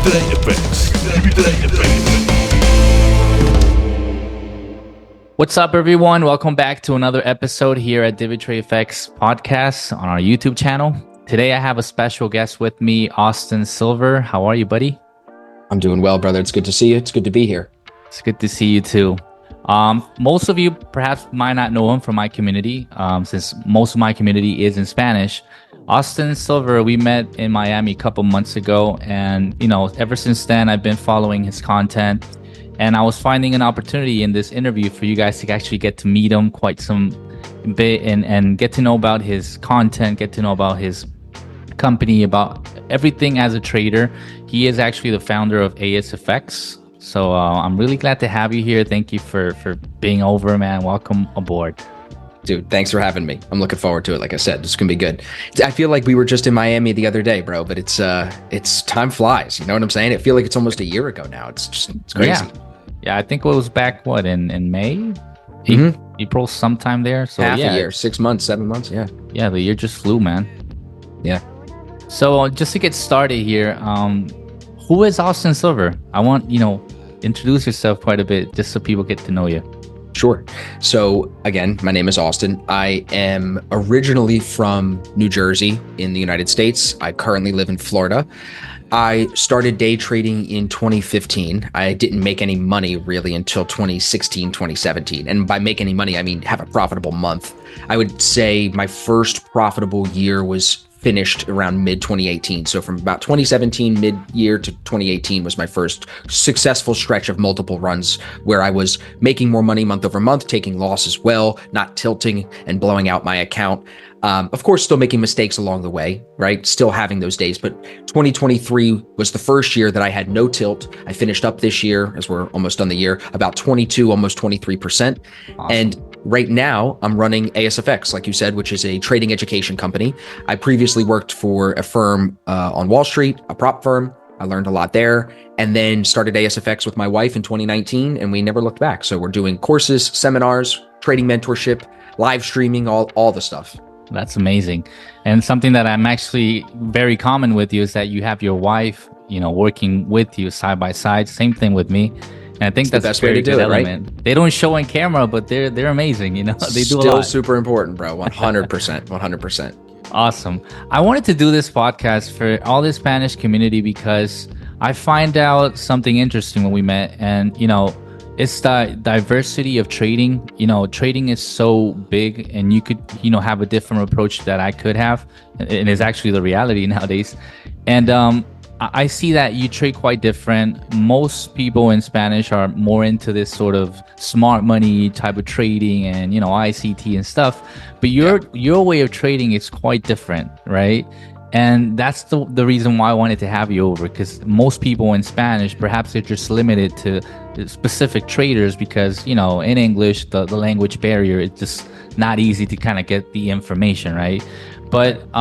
Everyday Effects. Everyday Effects. What's up, everyone? Welcome back to another episode here at Trade Effects podcast on our YouTube channel. Today, I have a special guest with me, Austin Silver. How are you, buddy? I'm doing well, brother. It's good to see you. It's good to be here. It's good to see you too. Most of you perhaps might not know him from my community, since most of my community is in Spanish. Austin Silver, we met in Miami a couple months ago, and ever since then, I've been following his content. And I was finding an opportunity in this interview for you guys to actually get to meet him quite some bit and get to know about his content, get to know about his company, about everything as a trader. He is actually the founder of ASFX. So I'm really glad to have you here. Thank you for being over, man. Welcome aboard. Dude, thanks for having me. I'm looking forward to it. Like I said, it's gonna be good. I feel like we were just in Miami the other day, bro, but it's time flies. You know what I'm saying? I feel like it's almost a year ago now. It's crazy. Yeah, I think it was back, in May? April sometime there. So half a year, 6 months, 7 months, yeah. Yeah, the year just flew, man. Yeah. So just to get started here, who is Austin Silver? I want, introduce yourself quite a bit just so people get to know you. Sure. So again, my name is Austin. I am originally from New Jersey in the United States. I currently live in Florida. I started day trading in 2015. I didn't make any money really until 2016, 2017. And by make any money, I mean have a profitable month. I would say my first profitable year was finished around mid 2018. So from about 2017 mid-year to 2018 was my first successful stretch of multiple runs where I was making more money month over month, taking loss as well, not tilting and blowing out my account. Of course, still making mistakes along the way, right? Still having those days. But 2023 was the first year that I had no tilt. I finished up this year, as we're almost done the year, about 22, almost 23%. Awesome. And right now, I'm running ASFX, like you said, which is a trading education company. I previously worked for a firm on Wall Street, a prop firm. I learned a lot there, and then started ASFX with my wife in 2019, and we never looked back. So we're doing courses, seminars, trading mentorship, live streaming, all the stuff. That's amazing. And something that I'm actually very common with you is that you have your wife, working with you side by side. Same thing with me. And I think that's the best way to do it, element. Right? They don't show on camera, but they're amazing. They do Still a lot. Super important, bro. 100%, 100%. Awesome. I wanted to do this podcast for all the Spanish community because I find out something interesting when we met, and it's the diversity of trading. Trading is so big, and you could, have a different approach that I could have. And it's actually the reality nowadays. And I see that you trade quite different. Most people in Spanish are more into this sort of smart money type of trading and, ICT and stuff. But your way of trading is quite different, right? And that's the reason why I wanted to have you over, because most people in Spanish, perhaps they're just limited to specific traders because, in English, the language barrier, it's just not easy to kind of get the information, right? But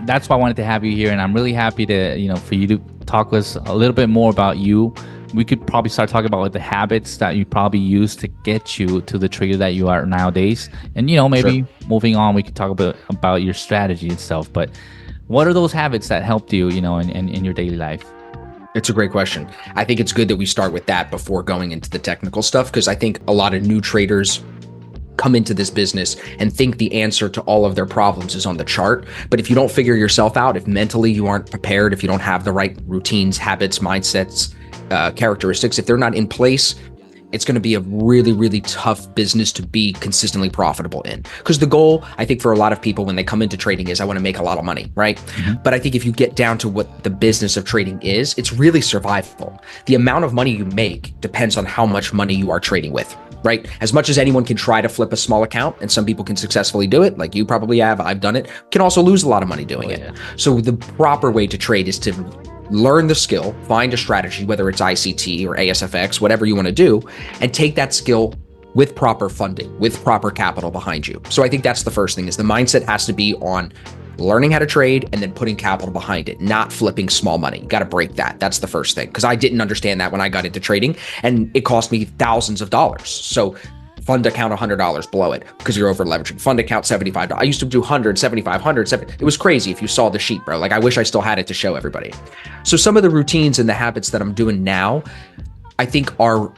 that's why I wanted to have you here. And I'm really happy to, for you to talk to us a little bit more about you. We could probably start talking about the habits that you probably use to get you to the trader that you are nowadays. And, maybe moving on, we could talk about your strategy itself. But what are those habits that helped you, in your daily life? It's a great question. I think it's good that we start with that before going into the technical stuff, because I think a lot of new traders come into this business and think the answer to all of their problems is on the chart. But if you don't figure yourself out, if mentally you aren't prepared, if you don't have the right routines, habits, mindsets, characteristics, if they're not in place, it's going to be a really, really tough business to be consistently profitable in. Because the goal, I think, for a lot of people when they come into trading is I want to make a lot of money, right? Mm-hmm. But I think if you get down to what the business of trading is, it's really survival. The amount of money you make depends on how much money you are trading with, right? As much as anyone can try to flip a small account, and some people can successfully do it, like you probably have, I've done it, can also lose a lot of money doing it. So the proper way to trade is to learn the skill, find a strategy, whether it's ICT or ASFX, whatever you want to do, and take that skill with proper funding, with proper capital behind you. So I think that's the first thing, is the mindset has to be on learning how to trade and then putting capital behind it, not flipping small money. You got to break that. That's the first thing, because I didn't understand that when I got into trading, and it cost me thousands of dollars. So fund account $100, blow it because you're over leveraging. Fund account $75. I used to do 100, 75, 100, 70. It was crazy if you saw the sheet, bro. Like I wish I still had it to show everybody. So some of the routines and the habits that I'm doing now, I think are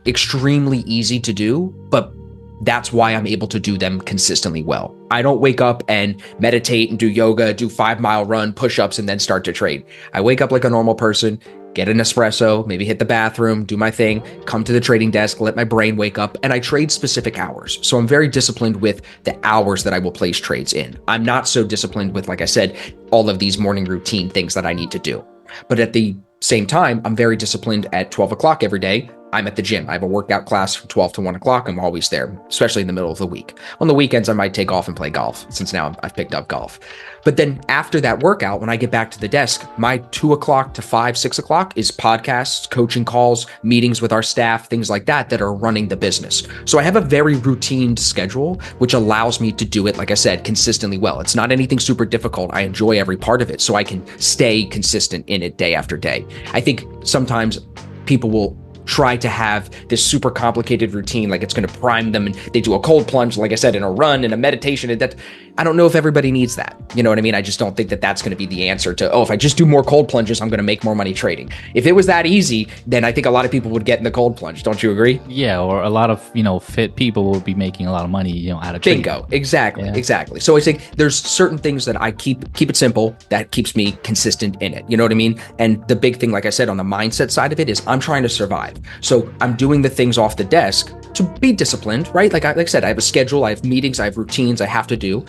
extremely easy to do, but that's why I'm able to do them consistently well. I don't wake up and meditate and do yoga, do 5-mile run, push-ups, and then start to trade. I wake up like a normal person, get an espresso, maybe hit the bathroom, do my thing, come to the trading desk, let my brain wake up, and I trade specific hours. So I'm very disciplined with the hours that I will place trades in. I'm not so disciplined with, like I said, all of these morning routine things that I need to do. But at the same time, I'm very disciplined at 12 o'clock every day. I'm at the gym. I have a workout class from 12 to 1 o'clock. I'm always there, especially in the middle of the week. On the weekends, I might take off and play golf, since now I've picked up golf. But then after that workout, when I get back to the desk, my 2 o'clock to 5, 6 o'clock is podcasts, coaching calls, meetings with our staff, things like that are running the business. So I have a very routine schedule, which allows me to do it, like I said, consistently well. It's not anything super difficult. I enjoy every part of it, so I can stay consistent in it day after day. I think sometimes people will try to have this super complicated routine, like it's going to prime them, and they do a cold plunge, like I said, in a run and a meditation, and that I don't know if everybody needs that. You know what I mean? I just don't think that that's going to be the answer to, oh, if I just do more cold plunges, I'm going to make more money trading. If it was that easy, then I think a lot of people would get in the cold plunge. Don't you agree? Yeah, or a lot of, fit people will be making a lot of money, out of trading. Bingo. Exactly. So I think there's certain things that I keep it simple that keeps me consistent in it. You know what I mean? And the big thing, like I said, on the mindset side of it is I'm trying to survive. So I'm doing the things off the desk to be disciplined, right? Like I said, I have a schedule, I have meetings, I have routines I have to do.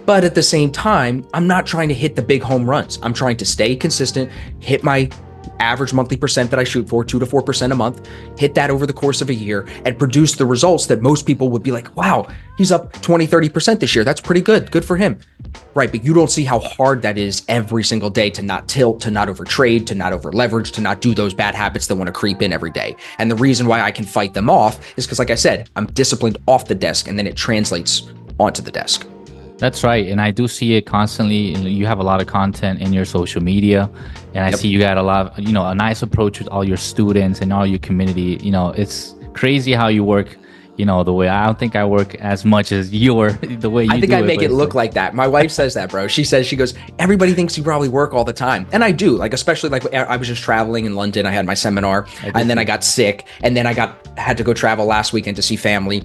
But at the same time, I'm not trying to hit the big home runs. I'm trying to stay consistent, hit my average monthly percent that I shoot for, 2 to 4% a month, hit that over the course of a year, and produce the results that most people would be like, wow, he's up 20, 30% this year. That's pretty good. Good for him. Right. But you don't see how hard that is every single day to not tilt, to not overtrade, to not over leverage, to not do those bad habits that want to creep in every day. And the reason why I can fight them off is because, like I said, I'm disciplined off the desk, and then it translates onto the desk. That's right. And I do see it constantly. You have a lot of content in your social media, and I see you got a lot of, a nice approach with all your students and all your community. It's crazy how you work, the way I don't think I work as much as you were, the way you do it. I think I make it look like that. My wife says that, bro. She goes, everybody thinks you probably work all the time. And I do, like, especially like I was just traveling in London. I had my seminar, and then I got sick, and then had to go travel last weekend to see family.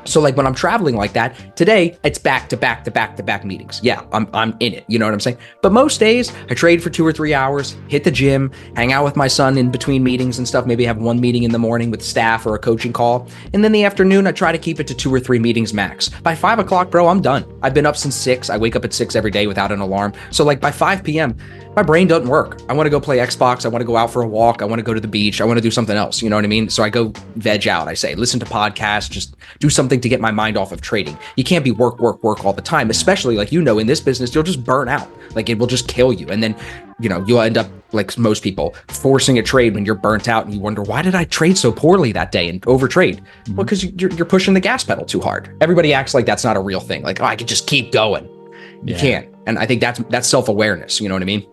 So like when I'm traveling like that, today it's back to back meetings. Yeah, I'm in it. You know what I'm saying? But most days I trade for 2 or 3 hours, hit the gym, hang out with my son in between meetings and stuff. Maybe have one meeting in the morning with staff or a coaching call. And then the afternoon, I try to keep it to 2 or 3 meetings max. By 5 o'clock, bro, I'm done. I've been up since 6. I wake up at 6 every day without an alarm. So like by 5 p.m., my brain doesn't work. I want to go play Xbox. I want to go out for a walk. I want to go to the beach. I want to do something else. You know what I mean? So I go veg out. I say, listen to podcasts, just do something to get my mind off of trading. You can't be work all the time, especially like, in this business, you'll just burn out. Like it will just kill you. And then, you'll end up like most people forcing a trade when you're burnt out and you wonder, why did I trade so poorly that day and overtrade? Mm-hmm. Well, because you're pushing the gas pedal too hard. Everybody acts like that's not a real thing. Like, oh, I could just keep going. You can't. And I think that's self-awareness. You know what I mean?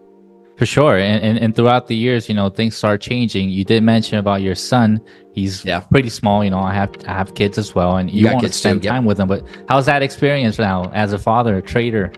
For sure. And throughout the years, things start changing. You did mention about your son. He's pretty small. I have kids as well, and you want to spend time with them. But how's that experience now as a father, a trader?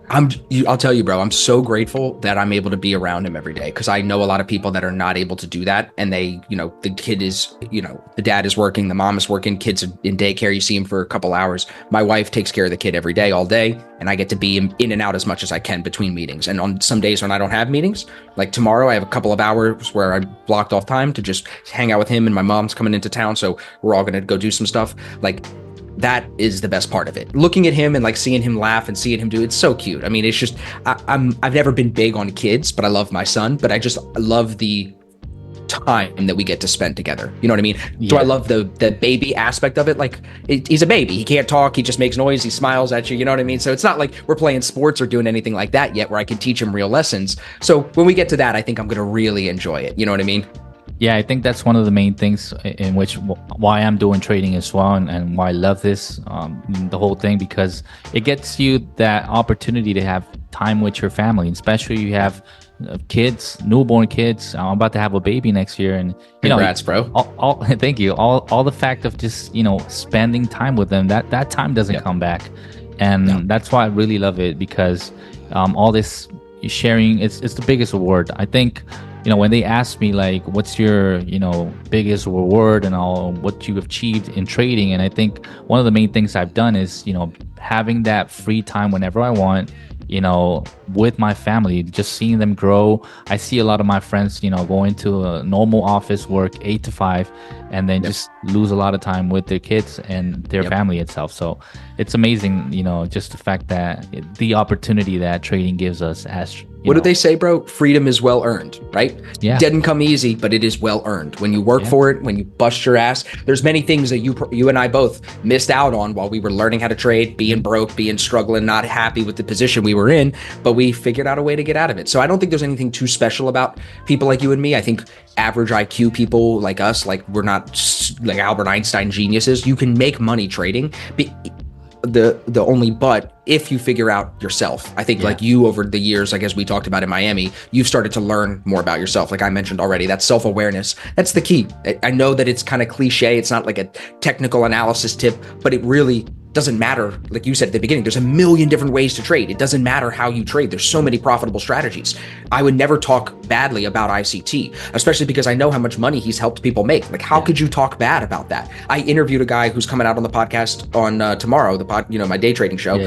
I'll tell you, bro, I'm so grateful that I'm able to be around him every day, because I know a lot of people that are not able to do that. And they, the kid is, the dad is working, the mom is working, kids are in daycare. You see him for a couple hours. My wife takes care of the kid every day, all day. And I get to be in and out as much as I can between meetings. And on some days when I don't have meetings, like tomorrow, I have a couple of hours where I blocked off time to just hang out with him, and my mom's coming into town. So we're all going to go do some stuff. Like, that is the best part of it. Looking at him and like seeing him laugh and seeing him do it's so cute. I mean, it's just I've never been big on kids, but I love my son. But I love the time that we get to spend together. You know what I mean? Yeah. So I love the baby aspect of it. Like he's a baby. He can't talk. He just makes noise. He smiles at you. You know what I mean? So it's not like we're playing sports or doing anything like that yet, where I can teach him real lessons. So when we get to that, I think I'm going to really enjoy it. You know what I mean? Yeah, I think that's one of the main things in which why I'm doing trading as well, and why I love this, the whole thing, because it gets you that opportunity to have time with your family, and especially you have kids, newborn kids. I'm about to have a baby next year, and Congrats, bro. thank you. All the fact of just spending time with them, that time doesn't come back, and that's why I really love it, because all this sharing, it's the biggest reward, I think. When they ask me like, what's your, biggest reward and all what you have achieved in trading. And I think one of the main things I've done is, having that free time whenever I want, with my family, just seeing them grow. I see a lot of my friends, go into a normal office work 8 to 5, and then just lose a lot of time with their kids and their family itself. So it's amazing, just the fact that the opportunity that trading gives us as what do they say, bro? Freedom is well earned, right? Yeah. Didn't come easy, but it is well earned. When you work for it, when you bust your ass, there's many things that you and I both missed out on while we were learning how to trade, being broke, being struggling, not happy with the position we were in, but we figured out a way to get out of it. So I don't think there's anything too special about people like you and me. I think average IQ people like us, like we're not like Albert Einstein geniuses. You can make money trading. The only but if you figure out yourself. I think like you over the years, like as we talked about in Miami, you've started to learn more about yourself. Like I mentioned already, that self-awareness, that's the key. I know that it's kind of cliche. It's not like a technical analysis tip, but it really doesn't matter. Like you said at the beginning, there's a million different ways to trade. It doesn't matter how you trade. There's so many profitable strategies. I would never talk badly about ICT, especially because I know how much money he's helped people make. Like how could you talk bad about that? I interviewed a guy who's coming out on the podcast on tomorrow, my day trading show.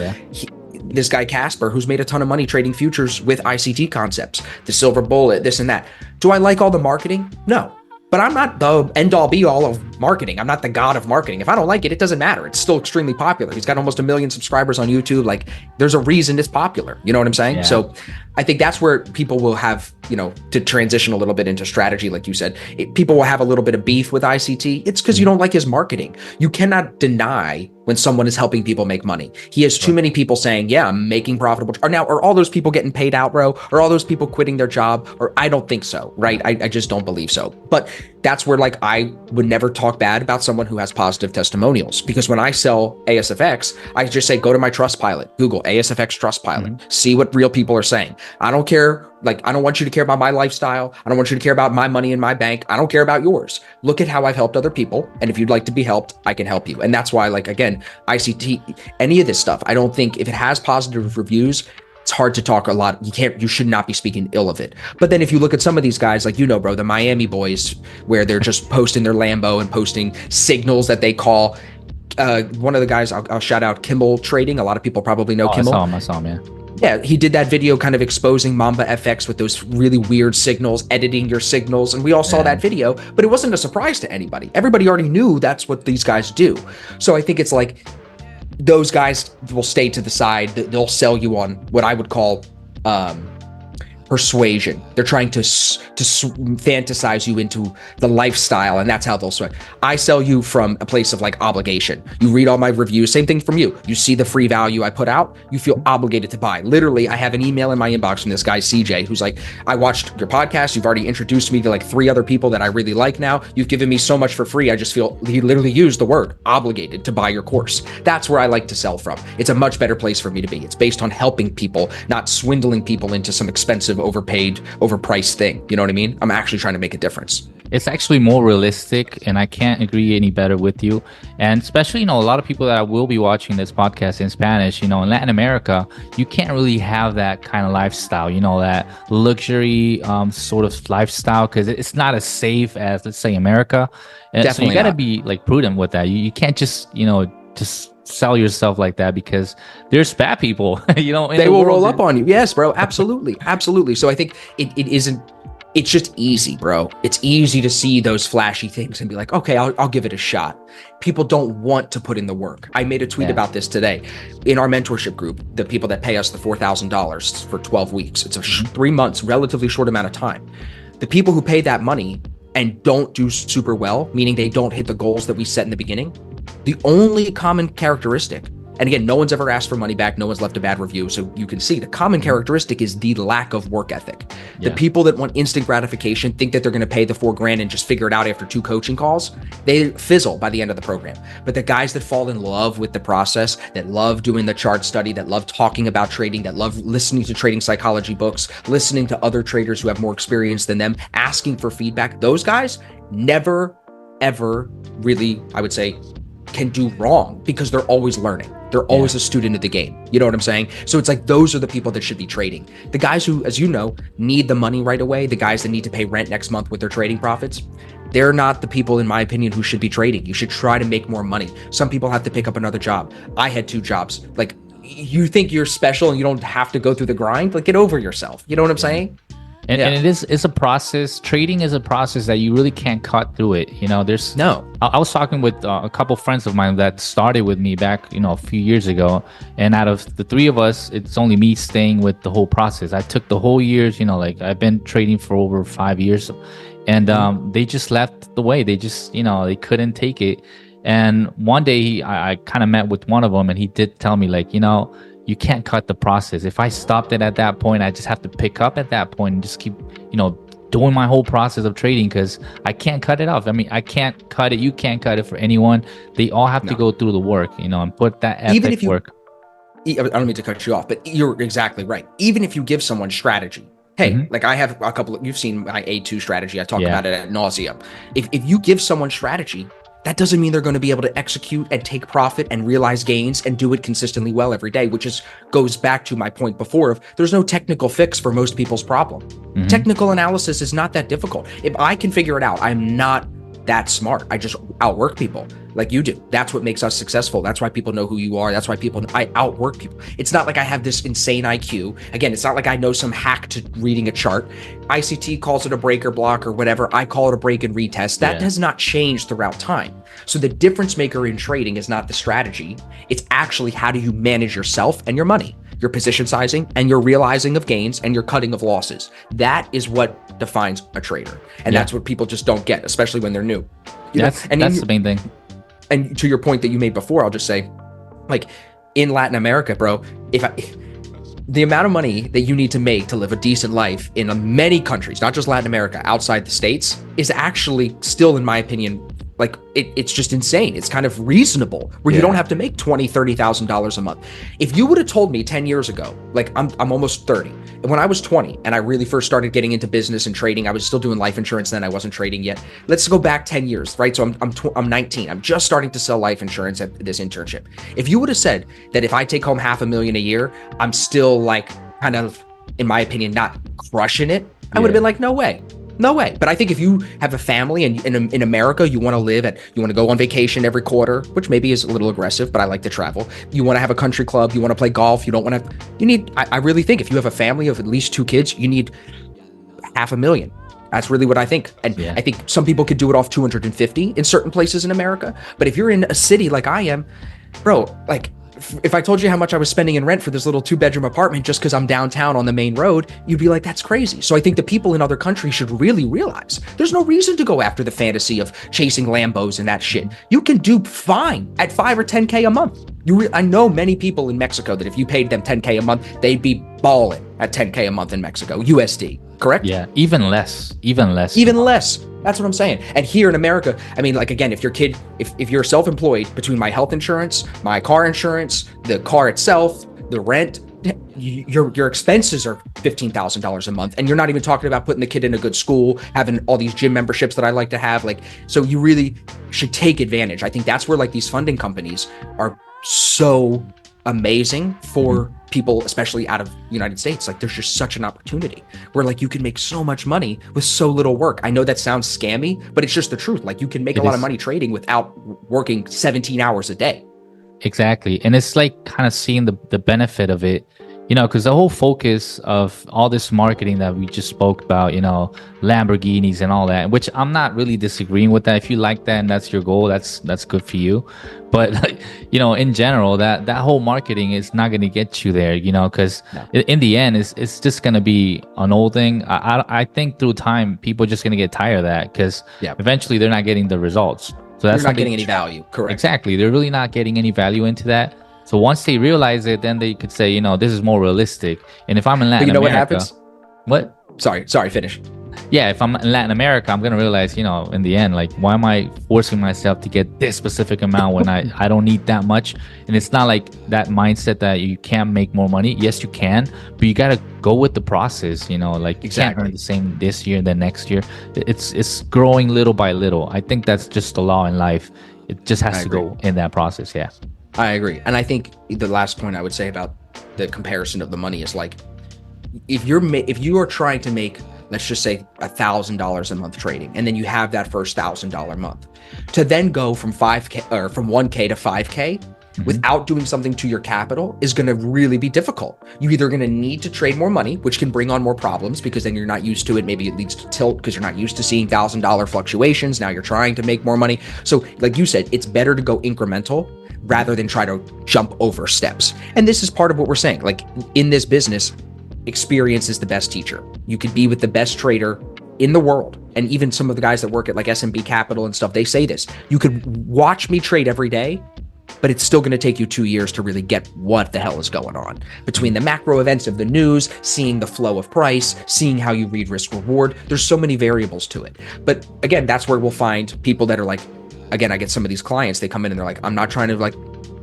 This guy Casper, who's made a ton of money trading futures with ICT concepts, the silver bullet, this and that. Do I like all the marketing? No. But I'm not the end all be all of marketing. I'm not the god of marketing. If I don't like it, it doesn't matter. It's still extremely popular. He's got almost 1 million subscribers on YouTube. Like there's a reason it's popular. You know what I'm saying? So I think that's where people will have, to transition a little bit into strategy. Like you said, people will have a little bit of beef with ICT. It's because you don't like his marketing. You cannot deny when someone is helping people make money. He has too many people saying, yeah, I'm making profitable. Are all those people getting paid out, bro? Are all those people quitting their job? Or I don't think so, right? I just don't believe so. But that's where like I would never talk bad about someone who has positive testimonials, because when I sell ASFX, I just say, go to my Trustpilot, Google ASFX Trustpilot, see what real people are saying. I don't care. Like, I don't want you to care about my lifestyle. I don't want you to care about my money in my bank. I don't care about yours. Look at how I've helped other people. And if you'd like to be helped, I can help you. And that's why, like, again, ICT, any of this stuff, I don't think if it has positive reviews, it's hard to talk a lot. You should not be speaking ill of it. But then if you look at some of these guys, like, bro, the Miami boys, where they're just posting their Lambo and posting signals that they call, one of the guys, I'll shout out Kimball Trading. A lot of people probably know Kimball. I saw him, yeah. Yeah, he did that video kind of exposing Mamba FX with those really weird signals, editing your signals. And we all saw that video, but it wasn't a surprise to anybody. Everybody already knew that's what these guys do. So I think it's like those guys will stay to the side. They'll sell you on what I would call persuasion. They're trying to fantasize you into the lifestyle, and that's how they'll sweat. I sell you from a place of like obligation. You read all my reviews, same thing from you. You see the free value I put out, you feel obligated to buy. Literally, I have an email in my inbox from this guy, CJ, who's like, I watched your podcast. You've already introduced me to like 3 other people that I really like now. You've given me so much for free. I just feel, he literally used the word obligated to buy your course. That's where I like to sell from. It's a much better place for me to be. It's based on helping people, not swindling people into some expensive, overpaid, overpriced thing. You know what I mean? I'm actually trying to make a difference. It's actually more realistic, and I can't agree any better with you. And especially, a lot of people that will be watching this podcast in Spanish, in Latin America, you can't really have that kind of lifestyle, that luxury sort of lifestyle, because it's not as safe as, let's say, America. And Definitely so you got to not. be like prudent with that. You can't just, just sell yourself like that, because there's bad people, they will roll up on you. Yes, bro. Absolutely. Absolutely. So I think it's just easy, bro. It's easy to see those flashy things and be like, okay, I'll give it a shot. People don't want to put in the work. I made a tweet about this today. In our mentorship group, the people that pay us the $4,000 for 12 weeks, it's a 3 months, relatively short amount of time. The people who pay that money and don't do super well, meaning they don't hit the goals that we set in the beginning, the only common characteristic And again, no one's ever asked for money back. No one's left a bad review. So you can see the common characteristic is the lack of work ethic. The people that want instant gratification think that they're going to pay the $4,000 and just figure it out after 2 coaching calls. They fizzle by the end of the program. But the guys that fall in love with the process, that love doing the chart study, that love talking about trading, that love listening to trading psychology books, listening to other traders who have more experience than them, asking for feedback, those guys never, ever really, I would say, can do wrong because they're always learning. They're always a student of the game. You know what I'm saying? So it's like those are the people that should be trading. The guys who, as you know, need the money right away, the guys that need to pay rent next month with their trading profits, they're not the people, in my opinion, who should be trading. You should try to make more money. Some people have to pick up another job. I had 2 jobs. Like, you think you're special and you don't have to go through the grind? Like, get over yourself. You know what I'm saying? And it's a process. Trading is a process that you really can't cut through it. You know, there's I was talking with a couple friends of mine that started with me back, a few years ago. And out of the 3 of us, it's only me staying with the whole process. I took the whole years, like I've been trading for over 5 years, and they just left the way. They just, they couldn't take it. And one day I kind of met with one of them, and he did tell me, like, you can't cut the process. If I stopped it at that point, I just have to pick up at that point and just keep, doing my whole process of trading, because I can't cut it off. I mean, I can't cut it. You can't cut it for anyone. They all have to go through the work, and put that epic work. I don't mean to cut you off, but you're exactly right. Even if you give someone strategy, hey, like I have a couple you've seen my A2 strategy. I talk about it ad nauseum. If you give someone strategy, that doesn't mean they're going to be able to execute and take profit and realize gains and do it consistently well every day, which goes back to my point before of there's no technical fix for most people's problem. Technical analysis is not that difficult. If I can figure it out, I'm not that smart. I just outwork people like you do. That's what makes us successful. That's why people know who you are. That's why I outwork people. It's not like I have this insane IQ. Again, it's not like I know some hack to reading a chart. ICT calls it a break or block or whatever. I call it a break and retest. That has not changed throughout time. So the difference maker in trading is not the strategy. It's actually how do you manage yourself and your money, your position sizing and your realizing of gains and your cutting of losses. That is what defines a trader. And that's what people just don't get, especially when they're new. That's the main thing. And to your point that you made before, I'll just say, like, in Latin America, bro, the amount of money that you need to make to live a decent life in many countries, not just Latin America, outside the States, is actually still, in my opinion, like it's just insane. It's kind of reasonable where you don't have to make $20,000-$30,000 a month. If you would have told me 10 years ago, like I'm almost 30, and when I was 20 and I really first started getting into business and trading, I was still doing life insurance then. I wasn't trading yet. Let's go back 10 years, right? So I'm 19. I'm just starting to sell life insurance at this internship. If you would have said that if I take home $500,000 a year, I'm still like kind of, in my opinion, not crushing it, I would have been like, no way. No way. But I think if you have a family and in America, you want to go on vacation every quarter, which maybe is a little aggressive, but I like to travel. You want to have a country club. You want to play golf. You don't want to, I really think if you have a family of at least 2 kids, you need $500,000. That's really what I think. And I think some people could do it off 250 in certain places in America. But if you're in a city like I am, bro, like, if I told you how much I was spending in rent for this little 2-bedroom apartment just because I'm downtown on the main road, you'd be like, that's crazy. So I think the people in other countries should really realize there's no reason to go after the fantasy of chasing Lambos and that shit. You can do fine at 5 or 10K a month. I know many people in Mexico that if you paid them 10K a month, they'd be balling at 10K a month in Mexico, USD, correct? Yeah, even less. That's what I'm saying. And here in America, I mean, like, again, if you're self-employed, between my health insurance, my car insurance, the car itself, the rent, your expenses are $15,000 a month. And you're not even talking about putting the kid in a good school, having all these gym memberships that I like to have. Like, so you really should take advantage. I think that's where, like, these funding companies are so amazing for people, especially out of the United States. Like, there's just such an opportunity where, like, you can make so much money with so little work. I know that sounds scammy, but it's just the truth. Like, you can make a lot of money trading without working 17 hours a day. Exactly. And it's like kind of seeing the benefit of it, because the whole focus of all this marketing that we just spoke about, Lamborghinis and all that, which I'm not really disagreeing with that. If you like that and that's your goal, that's good for you. But like, in general, that whole marketing is not going to get you there, because in the end, it's just going to be an old thing. I think through time, people are just going to get tired of that because eventually they're not getting the results. So that's not getting any value. Correct. Exactly. They're really not getting any value into that. So once they realize it, then they could say, this is more realistic. And if I'm in But Latin you know what America, happens? what? Sorry, finish. Yeah, if I'm in Latin America, I'm gonna realize, in the end, like, why am I forcing myself to get this specific amount when I don't need that much? And it's not like that mindset that you can't make more money. Yes, you can, but you gotta go with the process. Like, you can't earn Exactly. the same this year and then next year. It's growing little by little. I think that's just the law in life. It just has I to agree. go in that process. Yeah. I agree. And I think the last point I would say about the comparison of the money is like, if you are trying to make, let's just say $1,000 a month trading, and then you have that first $1,000 month, to then go from 5K or from 1K to 5K without doing something to your capital is going to really be difficult. You're either going to need to trade more money, which can bring on more problems because then you're not used to it. Maybe it leads to tilt because you're not used to seeing $1,000 fluctuations. Now you're trying to make more money. So like you said, it's better to go incremental rather than try to jump over steps. And this is part of what we're saying. Like in this business, experience is the best teacher. You could be with the best trader in the world. And even some of the guys that work at like SMB Capital and stuff, they say this. You could watch me trade every day, but it's still going to take you 2 years to really get what the hell is going on between the macro events of the news, seeing the flow of price, seeing how you read risk reward. There's so many variables to it. But again, that's where we'll find people that are like, again, I get some of these clients, they come in and they're like, I'm not trying to like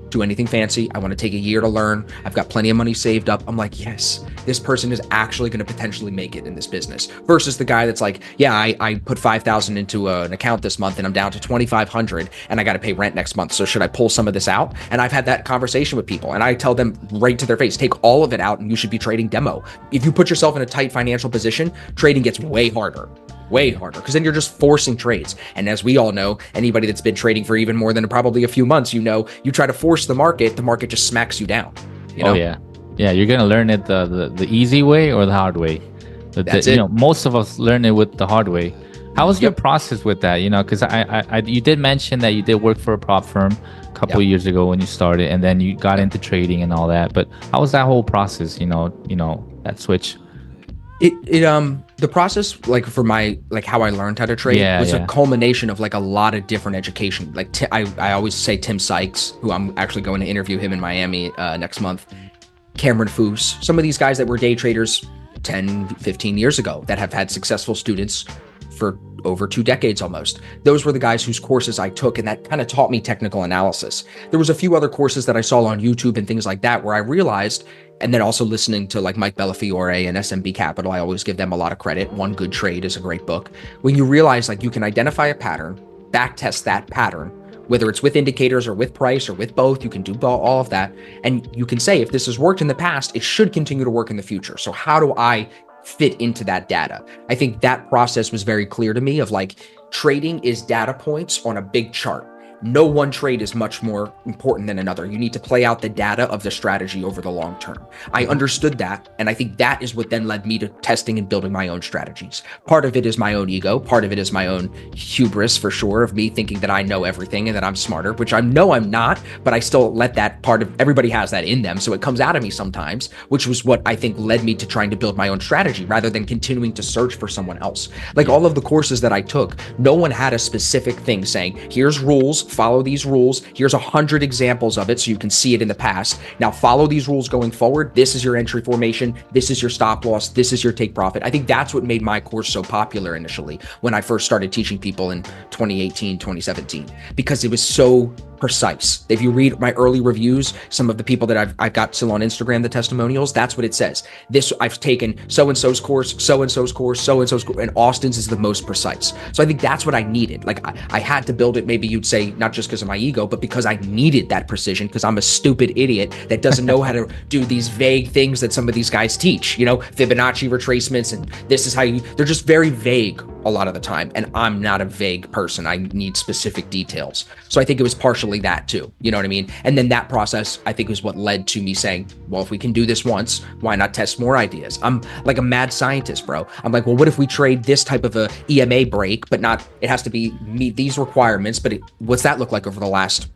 do anything fancy. I want to take a year to learn. I've got plenty of money saved up. I'm like, yes, this person is actually going to potentially make it in this business versus the guy that's like, yeah, I put 5,000 into an account this month and I'm down to 2,500 and I got to pay rent next month. So should I pull some of this out? And I've had that conversation with people and I tell them right to their face, take all of it out and you should be trading demo. If you put yourself in a tight financial position, trading gets way harder because then you're just forcing trades. And as we all know, anybody that's been trading for even more than probably a few months, you try to force the market just smacks you down. Oh yeah. Yeah, you're gonna learn it the easy way or the hard way. That's it. Most of us learn it with the hard way. How was your process with that? Because you did mention that you did work for a prop firm a couple of years ago when you started, and then you got into trading and all that. But how was that whole process? That switch. The process, like for my, like how I learned how to trade was a culmination of like a lot of different education. Like I always say Tim Sykes, who I'm actually going to interview him in Miami next month, Cameron Foose, some of these guys that were day traders 10, 15 years ago that have had successful students for over 2 decades almost. Those were the guys whose courses I took, and that kind of taught me technical analysis. There was a few other courses that I saw on YouTube and things like that where I realized, and then also listening to like Mike Bellafiore and SMB Capital, I always give them a lot of credit. One Good Trade is a great book. When you realize like you can identify a pattern, back test that pattern, whether it's with indicators or with price or with both, you can do all of that. And you can say, if this has worked in the past, it should continue to work in the future. So how do I fit into that data? I think that process was very clear to me of like, trading is data points on a big chart. No one trade is much more important than another. You need to play out the data of the strategy over the long term. I understood that. And I think that is what then led me to testing and building my own strategies. Part of it is my own ego. Part of it is my own hubris, for sure, of me thinking that I know everything and that I'm smarter, which I know I'm not, but I still let that part of, everybody has that in them. So it comes out of me sometimes, which was what I think led me to trying to build my own strategy rather than continuing to search for someone else. Like all of the courses that I took, no one had a specific thing saying, here's rules, follow these rules. Here's 100 examples of it so you can see it in the past. Now follow these rules going forward. This is your entry formation. This is your stop loss. This is your take profit. I think that's what made my course so popular initially when I first started teaching people in 2018, 2017, because it was so precise. If you read my early reviews, some of the people that I've got still on Instagram, the testimonials, that's what it says. This, I've taken so-and-so's course, so-and-so's course, so-and-so's course, and Austin's is the most precise. So I think that's what I needed. Like I had to build it, maybe you'd say, not just because of my ego, but because I needed that precision, because I'm a stupid idiot that doesn't know how to do these vague things that some of these guys teach, Fibonacci retracements, and this is how they're just very vague a lot of the time. And I'm not a vague person. I need specific details. So I think it was partially that too, you know what I mean? And then that process, I think, is what led to me saying, well, if we can do this once, why not test more ideas? I'm like a mad scientist, bro. I'm like, well, what if we trade this type of a EMA break, but not, it has to meet these requirements, but what's that look like over the last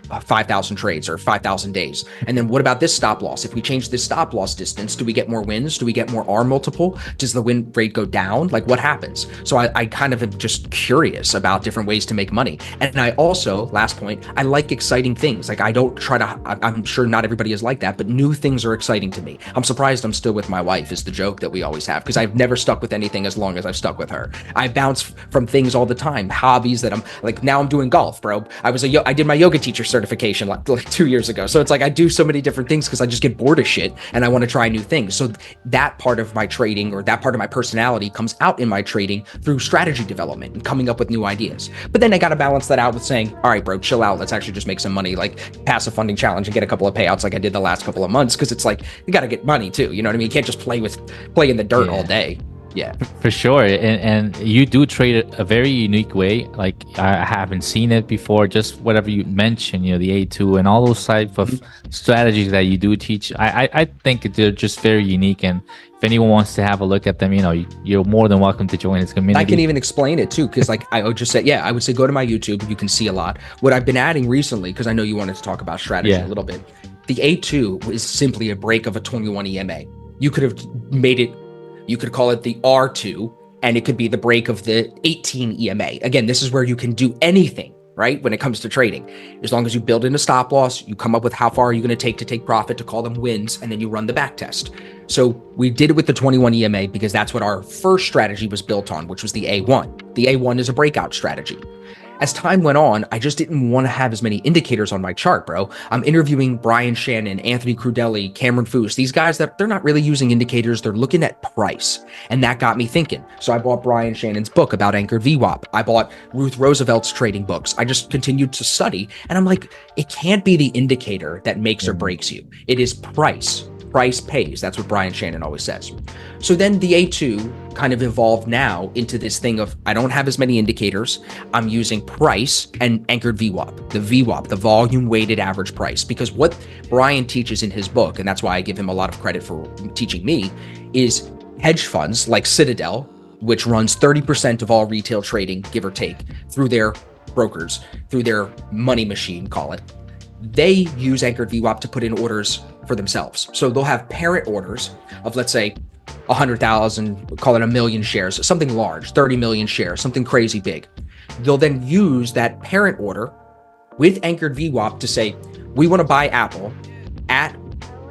5,000 trades or 5,000 days. And then what about this stop loss? If we change this stop loss distance, do we get more wins? Do we get more R multiple? Does the win rate go down? Like what happens? So I kind of am just curious about different ways to make money. And I also, last point, I like exciting things. Like I don't try to, I'm sure not everybody is like that, but new things are exciting to me. I'm surprised I'm still with my wife is the joke that we always have, because I've never stuck with anything as long as I've stuck with her. I bounce from things all the time, hobbies that I'm like, now I'm doing golf, bro. I did my yoga teacher certification like 2 years ago. So it's like I do so many different things because I just get bored of shit and I want to try new things. So that part of my trading, or that part of my personality, comes out in my trading through strategy development and coming up with new ideas. But then I got to balance that out with saying, all right, bro, chill out. Let's actually just make some money, like passive funding challenge and get a couple of payouts like I did the last couple of months. Because it's like, you got to get money too. You know what I mean? You can't just play in the dirt all day. Yeah, for sure. And you do trade it a very unique way. Like I haven't seen it before. Just whatever you mentioned, the A2 and all those type of strategies that you do teach. I think they're just very unique. And if anyone wants to have a look at them, you're more than welcome to join this community. I can even explain it too, because like I would just say, I would say go to my YouTube. You can see a lot. What I've been adding recently, because I know you wanted to talk about strategy a little bit. The A2 is simply a break of a 21 EMA. You could have made it. You could call it the R2, and it could be the break of the 18 EMA. Again, this is where you can do anything, right? When it comes to trading, as long as you build in a stop loss, you come up with how far are you going to take profit to call them wins, and then you run the back test. So we did it with the 21 EMA because that's what our first strategy was built on, which was the A1. The A1 is a breakout strategy. As time went on, I just didn't want to have as many indicators on my chart, bro. I'm interviewing Brian Shannon, Anthony Crudelli, Cameron Foose, these guys that they're not really using indicators. They're looking at price. And that got me thinking. So I bought Brian Shannon's book about anchored VWAP. I bought Ruth Roosevelt's trading books. I just continued to study. And I'm like, it can't be the indicator that makes or breaks you. It is price. Price pays. That's what Brian Shannon always says. So then the A2 kind of evolved now into this thing of, I don't have as many indicators. I'm using price and anchored VWAP, the volume weighted average price, because what Brian teaches in his book, and that's why I give him a lot of credit for teaching me, is hedge funds like Citadel, which runs 30% of all retail trading, give or take, through their brokers, through their money machine, call it. They use anchored VWAP to put in orders for themselves. So they'll have parent orders of, let's say, 100,000, call it 1 million shares, something large, 30 million shares, something crazy big. They'll then use that parent order with anchored VWAP to say, we want to buy Apple at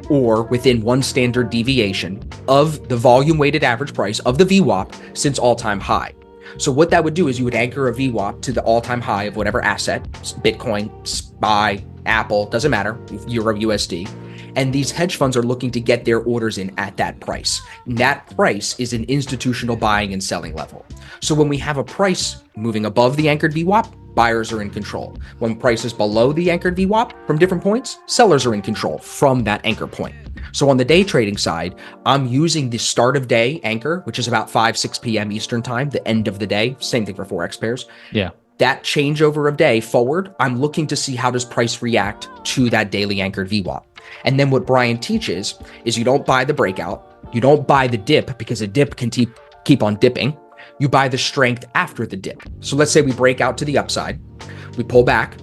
or within one standard deviation of the volume weighted average price of the VWAP since all-time high. So what that would do is you would anchor a VWAP to the all-time high of whatever asset, Bitcoin, SPY, Apple, doesn't matter, Euro USD. And these hedge funds are looking to get their orders in at that price. And that price is an institutional buying and selling level. So when we have a price moving above the anchored VWAP, buyers are in control. When price is below the anchored VWAP from different points, sellers are in control from that anchor point. So on the day trading side, I'm using the start of day anchor, which is about 5-6 p.m. Eastern time, the end of the day. Same thing for Forex pairs. Yeah. That changeover of day forward, I'm looking to see how does price react to that daily anchored VWAP. And then what Brian teaches is you don't buy the breakout, you don't buy the dip because a dip can keep on dipping. You buy the strength after the dip. So let's say we break out to the upside, we pull back,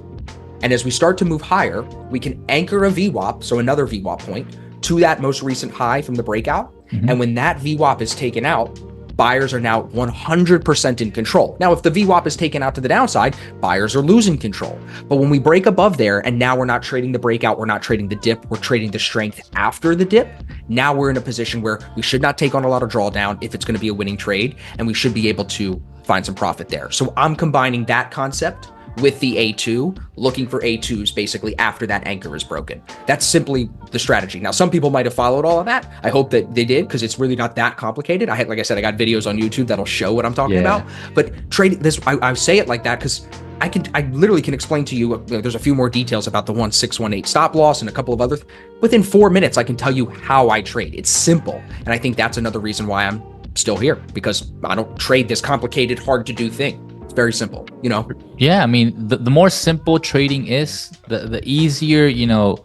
and as we start to move higher, we can anchor a VWAP, so another VWAP point, to that most recent high from the breakout. And when that VWAP is taken out, buyers are now 100% in control. Now, if the VWAP is taken out to the downside, buyers are losing control. But when we break above there, and now we're not trading the breakout, we're not trading the dip, we're trading the strength after the dip, now we're in a position where we should not take on a lot of drawdown if it's going to be a winning trade, and we should be able to find some profit there. So I'm combining that concept with the A2, looking for A2s basically after that anchor is broken. That's simply the strategy. Now, some people might have followed all of that. I hope that they did, because it's really not that complicated. Like I said, I got videos on YouTube that'll show what I'm talking about. But trading this, I say it like that because I literally can explain to you, there's a few more details about the 1618 stop loss and a couple of other, within 4 minutes, I can tell you how I trade. It's simple. And I think that's another reason why I'm still here, because I don't trade this complicated, hard to do thing. It's very simple, Yeah, I mean, the more simple trading is, the easier, you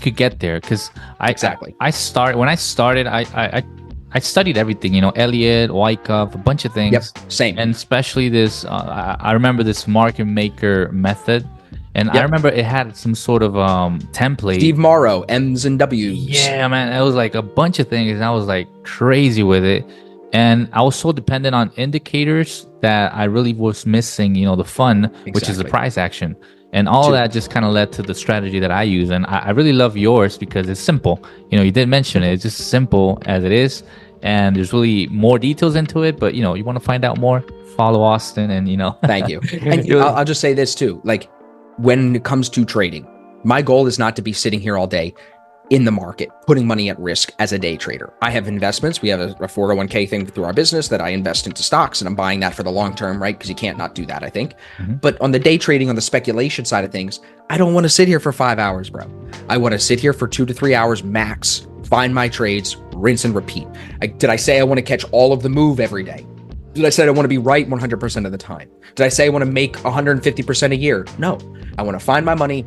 could get there. Because Exactly. I started, I studied everything, Elliott, Wyckoff, a bunch of things. Yep, same. And especially this, I remember this market maker method. And I remember it had some sort of template. Steve Morrow, M's and W's. Yeah, man, it was like a bunch of things, and I was like crazy with it. And I was so dependent on indicators that I really was missing, the fun, which is the price action. And all that just kind of led to the strategy that I use. And I really love yours because it's simple. You did mention it. It's just simple as it is. And there's really more details into it. But, you want to find out more, follow Austin and, Thank you. And I'll just say this too. Like when it comes to trading, my goal is not to be sitting here all day in the market, putting money at risk as a day trader. I have investments. We have a 401k thing through our business that I invest into stocks, and I'm buying that for the long term, right? Because you can't not do that, I think. But on the day trading, on the speculation side of things, I don't want to sit here for 5 hours, bro. I want to sit here for 2 to 3 hours max, find my trades, rinse and repeat. Did I say I want to catch all of the move every day? Did I say I want to be right 100% of the time? Did I say I want to make 150% a year? No. I want to find my money,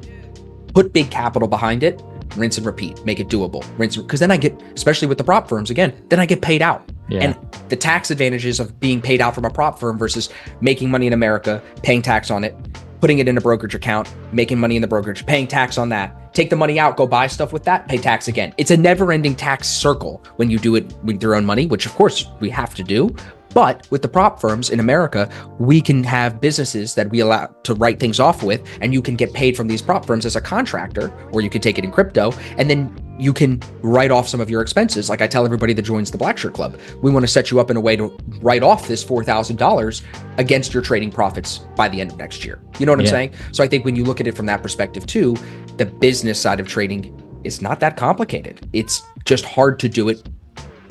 put big capital behind it, rinse and repeat, make it doable, because then I get, especially with the prop firms again, then I get paid out. Yeah. And the tax advantages of being paid out from a prop firm versus making money in America, paying tax on it, putting it in a brokerage account, making money in the brokerage, paying tax on that, take the money out, go buy stuff with that, pay tax again. It's a never ending tax circle when you do it with your own money, which of course we have to do. But with the prop firms in America, we can have businesses that we allow to write things off with, and you can get paid from these prop firms as a contractor, or you can take it in crypto, and then you can write off some of your expenses. Like I tell everybody that joins the Black Shirt Club, we want to set you up in a way to write off this $4,000 against your trading profits by the end of next year. You know what I'm saying? So I think when you look at it from that perspective too, the business side of trading is not that complicated. It's just hard to do it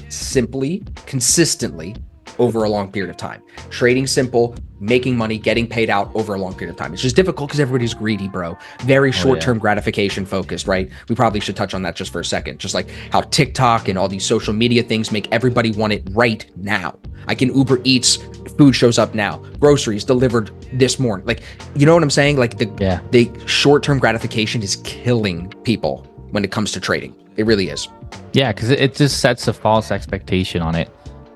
simply, consistently, over a long period of time. Trading simple, making money, getting paid out over a long period of time. It's just difficult because everybody's greedy, bro. Very short-term gratification focused, right? We probably should touch on that just for a second. Just like how TikTok and all these social media things make everybody want it right now. I can Uber Eats, food shows up now, groceries delivered this morning. Like, you know what I'm saying? Like the short-term gratification is killing people when it comes to trading. It really is. Yeah, because it just sets a false expectation on it.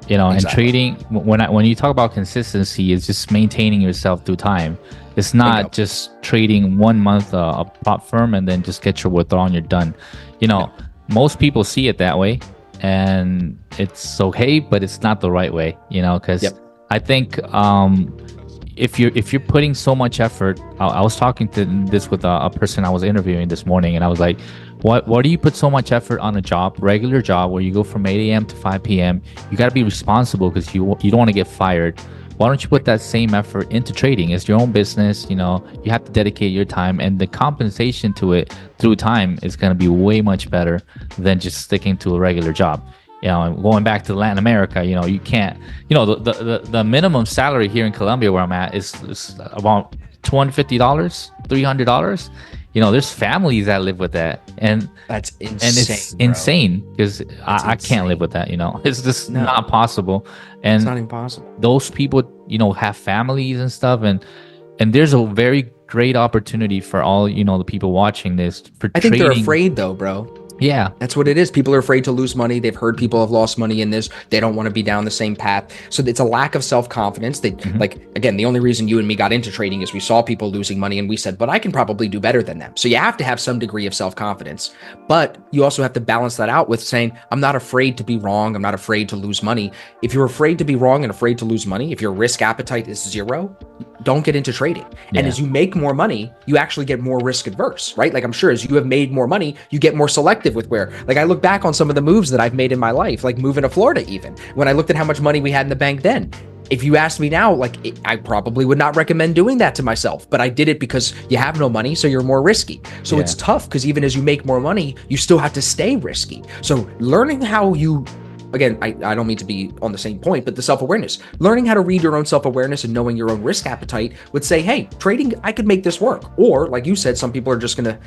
And trading, when you talk about consistency, it's just maintaining yourself through time. It's not just trading 1 month a prop firm and then just get your withdrawal and you're done. Most people see it that way, and it's okay, but it's not the right way. Because I think if you're putting so much effort, I was talking to this with a person I was interviewing this morning, and I was like, What do you put so much effort on a job, regular job, where you go from 8 a.m. to 5 p.m.? You got to be responsible because you don't want to get fired. Why don't you put that same effort into trading? It's your own business. You have to dedicate your time, and the compensation to it through time is going to be way much better than just sticking to a regular job. And going back to Latin America, you can't, the minimum salary here in Colombia where I'm at is about $250, $300. There's families that live with that, and that's insane. And it's insane because I can't live with that. It's just not possible. And it's not impossible. Those people, have families and stuff, and there's a very great opportunity for all the people watching this. I think they're afraid though, bro. Yeah, that's what it is. People are afraid to lose money. They've heard people have lost money in this. They don't want to be down the same path. So it's a lack of self-confidence. They like, again, the only reason you and me got into trading is we saw people losing money and we said, but I can probably do better than them. So you have to have some degree of self-confidence, but you also have to balance that out with saying, I'm not afraid to be wrong. I'm not afraid to lose money. If you're afraid to be wrong and afraid to lose money, if your risk appetite is zero, don't get into trading. And as you make more money, you actually get more risk adverse, right? Like I'm sure as you have made more money, you get more selective with where, like I look back on some of the moves that I've made in my life, like moving to Florida, even when I looked at how much money we had in the bank then. If you asked me now, I probably would not recommend doing that to myself, but I did it because you have no money, so you're more risky. So it's tough because even as you make more money, you still have to stay risky. So learning how you, again, I don't mean to be on the same point, but the self-awareness, learning how to read your own self-awareness and knowing your own risk appetite would say, hey, trading, I could make this work. Or like you said, some people are just going to,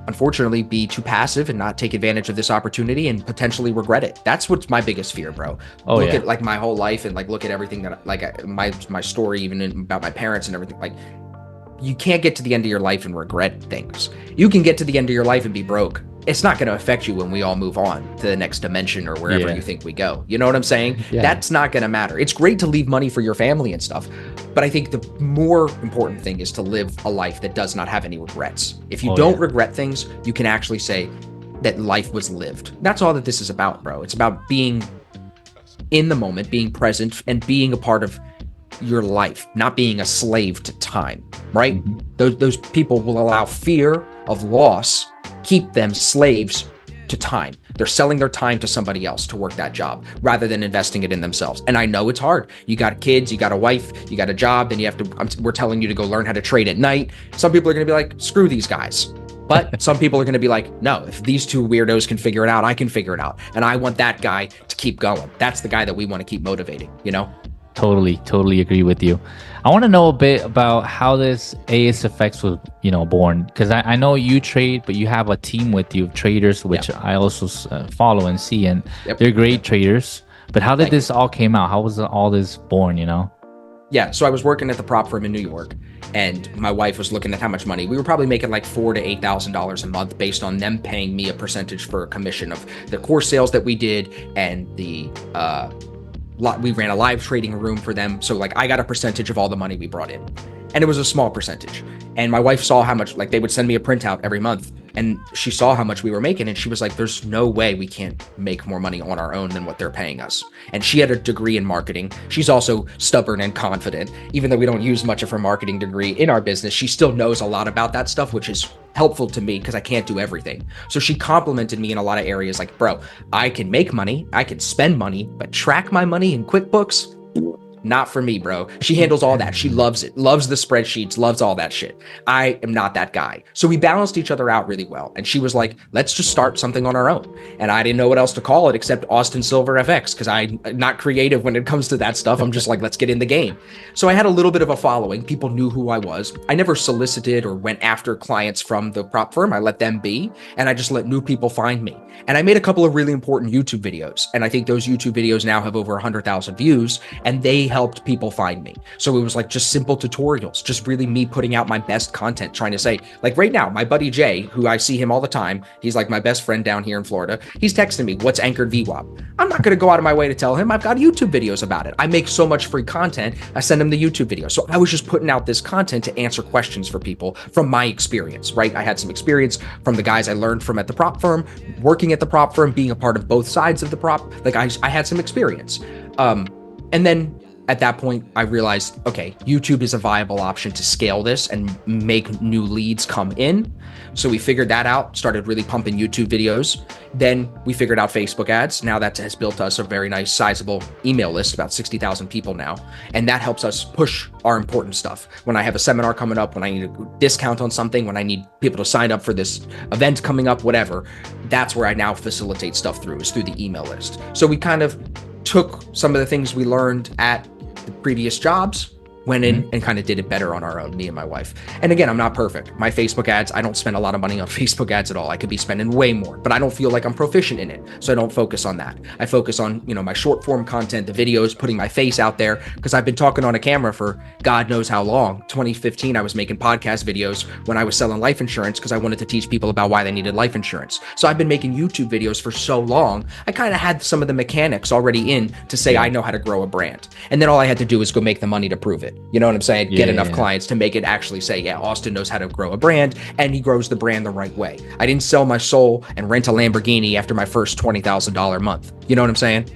unfortunately, be too passive and not take advantage of this opportunity and potentially regret it. That's what's my biggest fear, bro. Look at like my whole life and like look at everything that like my story, even about my parents and everything. Like you can't get to the end of your life and regret things. You can get to the end of your life and be broke, it's not going to affect you when we all move on to the next dimension or wherever Yeah. you think we go. You know what I'm saying? Yeah. That's not going to matter. It's great to leave money for your family and stuff, but I think the more important thing is to live a life that does not have any regrets. If you don't regret things, you can actually say that life was lived. That's all that this is about, bro. It's about being in the moment, being present, and being a part of your life, not being a slave to time, right? Those people will allow fear of loss keep them slaves to time. They're selling their time to somebody else to work that job rather than investing it in themselves. And I know it's hard. You got kids, you got a wife, you got a job, and you have to, we're telling you to go learn how to trade at night. Some people are going to be like, screw these guys. But some people are going to be like, no, if these two weirdos can figure it out, I can figure it out. And I want that guy to keep going. That's the guy that we want to keep motivating, you know? Totally agree with you. I want to know a bit about how this ASFX was, born, because I know you trade, but you have a team with you of traders, which I also follow and see, and they're great traders. But how did this all came out? How was all this born, Yeah, so I was working at the prop firm in New York, and my wife was looking at how much money we were probably making, like $4,000 to $8,000 a month, based on them paying me a percentage for a commission of the course sales that we did, and the we ran a live trading room for them. So like I got a percentage of all the money we brought in, and it was a small percentage. And my wife saw how much, like they would send me a printout every month, and she saw how much we were making, and she was like, there's no way we can't make more money on our own than what they're paying us. And she had a degree in marketing. She's also stubborn and confident. Even though we don't use much of her marketing degree in our business, she still knows a lot about that stuff, which is helpful to me because I can't do everything. So she complimented me in a lot of areas, like, bro, I can make money, I can spend money, but track my money in QuickBooks, not for me, bro. She handles all that. She loves it, loves the spreadsheets, loves all that shit. I am not that guy. So we balanced each other out really well. And she was like, let's just start something on our own. And I didn't know what else to call it except Austin Silver FX, because I'm not creative when it comes to that stuff. I'm just like, let's get in the game. So I had a little bit of a following. People knew who I was. I never solicited or went after clients from the prop firm. I let them be, and I just let new people find me. And I made a couple of really important YouTube videos. And I think those YouTube videos now have over 100,000 views, and they helped people find me. So it was like just simple tutorials, just really me putting out my best content, trying to say, like right now, my buddy Jay, who I see him all the time, he's like my best friend down here in Florida. He's texting me, what's anchored VWAP? I'm not going to go out of my way to tell him. I've got YouTube videos about it. I make so much free content. I send him the YouTube video. So I was just putting out this content to answer questions for people from my experience, right? I had some experience from the guys I learned from at the prop firm, working at the prop firm, being a part of both sides of the prop. Like I had some experience. And then at that point, I realized, okay, YouTube is a viable option to scale this and make new leads come in. So we figured that out, started really pumping YouTube videos. Then we figured out Facebook ads. Now that has built us a very nice sizable email list, about 60,000 people now. And that helps us push our important stuff. When I have a seminar coming up, when I need a discount on something, when I need people to sign up for this event coming up, whatever, that's where I now facilitate stuff through, is through the email list. So we kind of took some of the things we learned at the previous jobs, went in and kind of did it better on our own, me and my wife. And again, I'm not perfect. My Facebook ads, I don't spend a lot of money on Facebook ads at all. I could be spending way more, but I don't feel like I'm proficient in it. So I don't focus on that. I focus on, my short form content, the videos, putting my face out there, because I've been talking on a camera for God knows how long. 2015, I was making podcast videos when I was selling life insurance because I wanted to teach people about why they needed life insurance. So I've been making YouTube videos for so long. I kind of had some of the mechanics already in to say I know how to grow a brand. And then all I had to do was go make the money to prove it. You know what I'm saying? Get enough clients to make it actually say, yeah, Austin knows how to grow a brand, and he grows the brand the right way. I didn't sell my soul and rent a Lamborghini after my first $20,000 month. You know what I'm saying?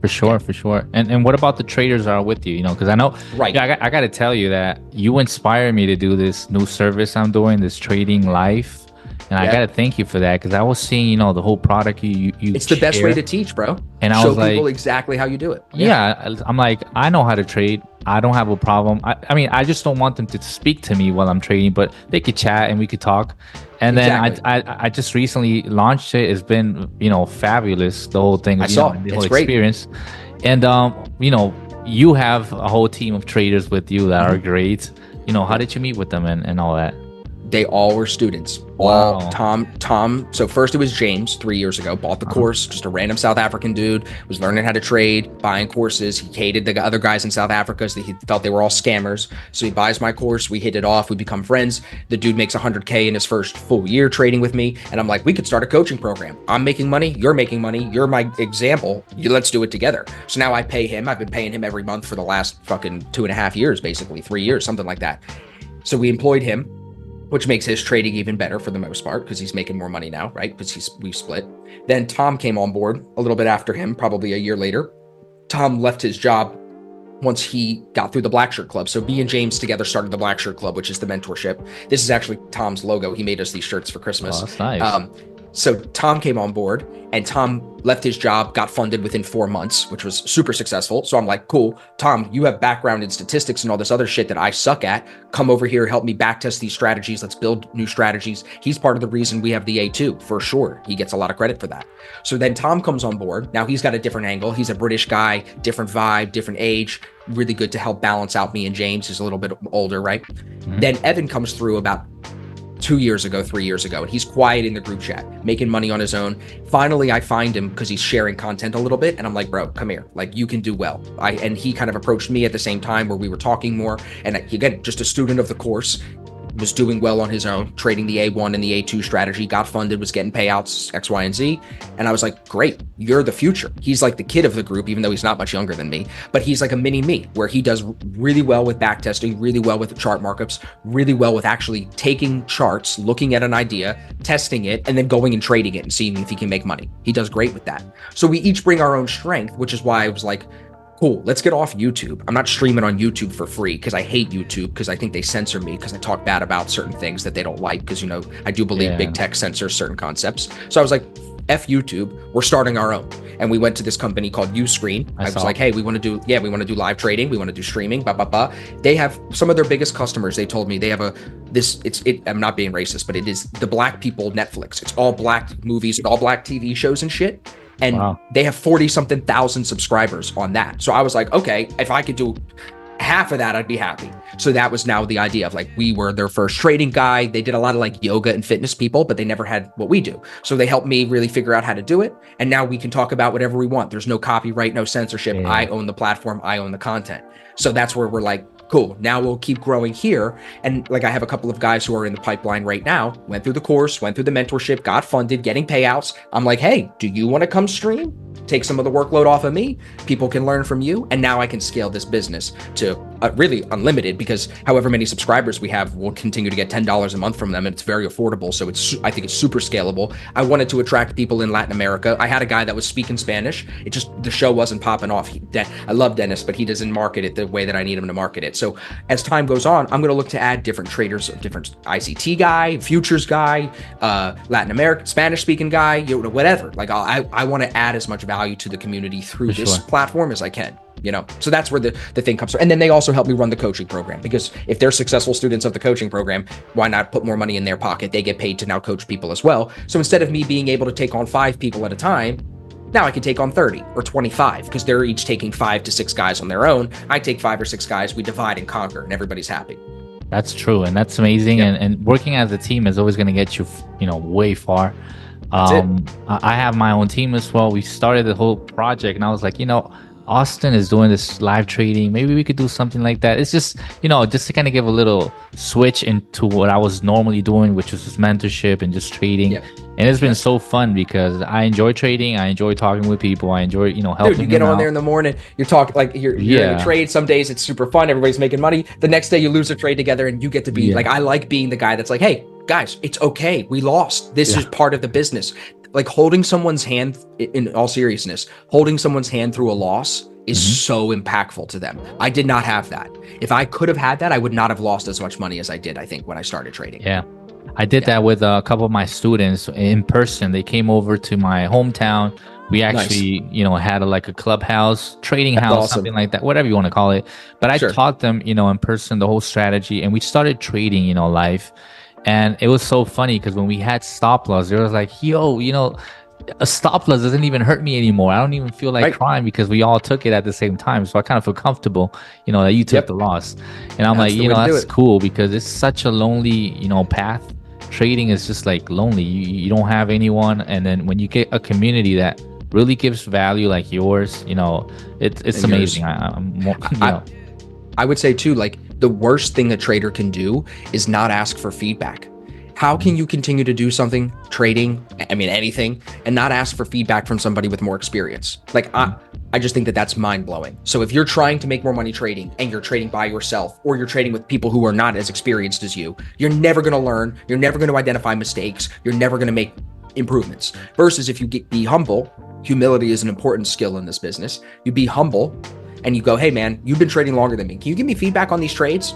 For sure. And what about the traders that are with you? Because I know, right? Yeah, I got to tell you that you inspired me to do this new service I'm doing, this trading life. And I got to thank you for that, because I was seeing, the whole product you It's the best way to teach, bro. And I show was like, people exactly how you do it. Yeah, I'm like, I know how to trade. I don't have a problem. I mean, I just don't want them to speak to me while I'm trading, but they could chat and we could talk. And then I just recently launched it. It's been, fabulous, the whole thing. I saw the it's whole great. experience. And, you have a whole team of traders with you that are great. How did you meet with them and all that? They all were students. Wow. Tom. So first it was James 3 years ago, bought the course, just a random South African dude, was learning how to trade, buying courses. He hated the other guys in South Africa, so he felt they were all scammers. So he buys my course, we hit it off, we become friends. The dude makes 100K in his first full year trading with me. And I'm like, we could start a coaching program. I'm making money, you're making money, you're my example. Let's do it together. So now I pay him. I've been paying him every month for the last fucking 2.5 years, basically 3 years, something like that. So we employed him, which makes his trading even better for the most part because he's making more money now, right? Because we split. Then Tom came on board a little bit after him, probably a year later. Tom left his job once he got through the Black Shirt Club. So me and James together started the Black Shirt Club, which is the mentorship. This is actually Tom's logo. He made us these shirts for Christmas. Oh, that's nice. So Tom came on board, and Tom left his job, got funded within 4 months, which was super successful. So I'm like, cool, Tom, you have background in statistics and all this other shit that I suck at. Come over here, help me backtest these strategies. Let's build new strategies. He's part of the reason we have the A2 for sure. He gets a lot of credit for that. So then Tom comes on board. Now he's got a different angle. He's a British guy, different vibe, different age, really good to help balance out me and James, who's a little bit older, right? Mm-hmm. Then Evan comes through about 3 years ago, and he's quiet in the group chat, making money on his own. Finally, I find him because he's sharing content a little bit, and I'm like, bro, come here, like you can do well. And he kind of approached me at the same time where we were talking more, and again, just a student of the course, was doing well on his own, trading the A1 and the A2 strategy, got funded, was getting payouts, X, Y, and Z. And I was like, great, you're the future. He's like the kid of the group, even though he's not much younger than me, but he's like a mini me where he does really well with backtesting, really well with the chart markups, really well with actually taking charts, looking at an idea, testing it, and then going and trading it and seeing if he can make money. He does great with that. So we each bring our own strength, which is why I was like, cool, let's get off YouTube. I'm not streaming on YouTube for free because I hate YouTube because I think they censor me because I talk bad about certain things that they don't like because, you know, I do believe big tech censors certain concepts. So I was like, F YouTube, we're starting our own. And we went to this company called Uscreen. I was like, hey, we want to do live trading. We want to do streaming, They have some of their biggest customers. They told me they have I'm not being racist, but it is the black people Netflix. It's all black movies, all black TV shows and shit. And they have 40-something thousand subscribers on that. So I was like, okay, if I could do half of that, I'd be happy. So that was now the idea of like, we were their first trading guy. They did a lot of like yoga and fitness people, but they never had what we do. So they helped me really figure out how to do it. And now we can talk about whatever we want. There's no copyright, no censorship. Yeah. I own the platform. I own the content. So that's where we're like, cool, now we'll keep growing here. And like, I have a couple of guys who are in the pipeline right now, went through the course, went through the mentorship, got funded, getting payouts. I'm like, hey, do you want to come stream? Take some of the workload off of me. People can learn from you. And now I can scale this business to really unlimited because however many subscribers we have, we'll continue to get $10 a month from them. And it's very affordable. So I think it's super scalable. I wanted to attract people in Latin America. I had a guy that was speaking Spanish. The show wasn't popping off. I love Dennis, but he doesn't market it the way that I need him to market it. So as time goes on, I'm going to look to add different traders, different ICT guy, futures guy, Latin American, Spanish speaking guy, whatever. Like I want to add as much value to the community through this platform as I can, so that's where the thing comes from. And then they also help me run the coaching program because if they're successful students of the coaching program, why not put more money in their pocket? They get paid to now coach people as well. So instead of me being able to take on 5 people at a time, now I can take on 30 or 25 because they're each taking 5 to 6 guys on their own. I take 5 or 6 guys, we divide and conquer, and everybody's happy. That's true, and that's amazing. Yep. And working as a team is always going to get you, way far. I have my own team as well. We started the whole project, and I was like, Austin is doing this live trading. Maybe we could do something like that. It's just, just to kind of give a little switch into what I was normally doing, which was just mentorship and just trading. Yep. And it's been so fun because I enjoy trading. I enjoy talking with people. I enjoy, helping. Dude, you get on there in the morning. You're talking like you're in a trade. Some days it's super fun. Everybody's making money. The next day you lose a trade together, and you get to be like, I like being the guy that's like, hey guys, it's okay. We lost. This is part of the business. Like holding someone's hand, in all seriousness, holding someone's hand through a loss is so impactful to them. I did not have that. If I could have had that, I would not have lost as much money as I did, I think, when I started trading. Yeah. I did that with a couple of my students in person. They came over to my hometown. We actually, had a clubhouse, trading house, something like that, whatever you want to call it. But I taught them, in person, the whole strategy, and we started trading, live. And it was so funny because when we had stop loss, there was like, yo, a stop loss doesn't even hurt me anymore. I don't even feel like Right. crying because we all took it at the same time. So I kind of feel comfortable, that you took Yep. the loss. And I'm That's like, the way to do that's it. cool because it's such a lonely, path. Trading is just like lonely. You don't have anyone. And then when you get a community that really gives value like yours, it's And yours. amazing. I'm more, I would say too, like the worst thing a trader can do is not ask for feedback. How can you continue to do something, trading, I mean, anything, and not ask for feedback from somebody with more experience? Like, I just think that that's mind blowing. So if you're trying to make more money trading and you're trading by yourself, or you're trading with people who are not as experienced as you, you're never going to learn. You're never going to identify mistakes. You're never going to make improvements. Versus if you be humble, humility is an important skill in this business. You be humble and you go, hey man, you've been trading longer than me. Can you give me feedback on these trades?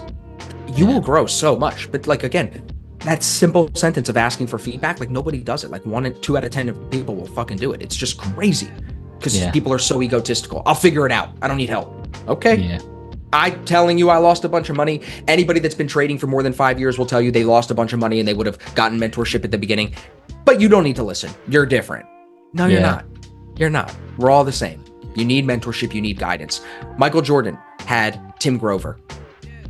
You will grow so much. But like, again, that simple sentence of asking for feedback, like nobody does it. Like 2 out of 10 of people will fucking do it. It's just crazy because people are so egotistical. I'll figure it out. I don't need help. Okay. Yeah. I'm telling you, I lost a bunch of money. Anybody that's been trading for more than 5 years will tell you they lost a bunch of money and they would have gotten mentorship at the beginning. But you don't need to listen. You're different. No, you're not. You're not. We're all the same. You need mentorship. You need guidance. Michael Jordan had Tim Grover,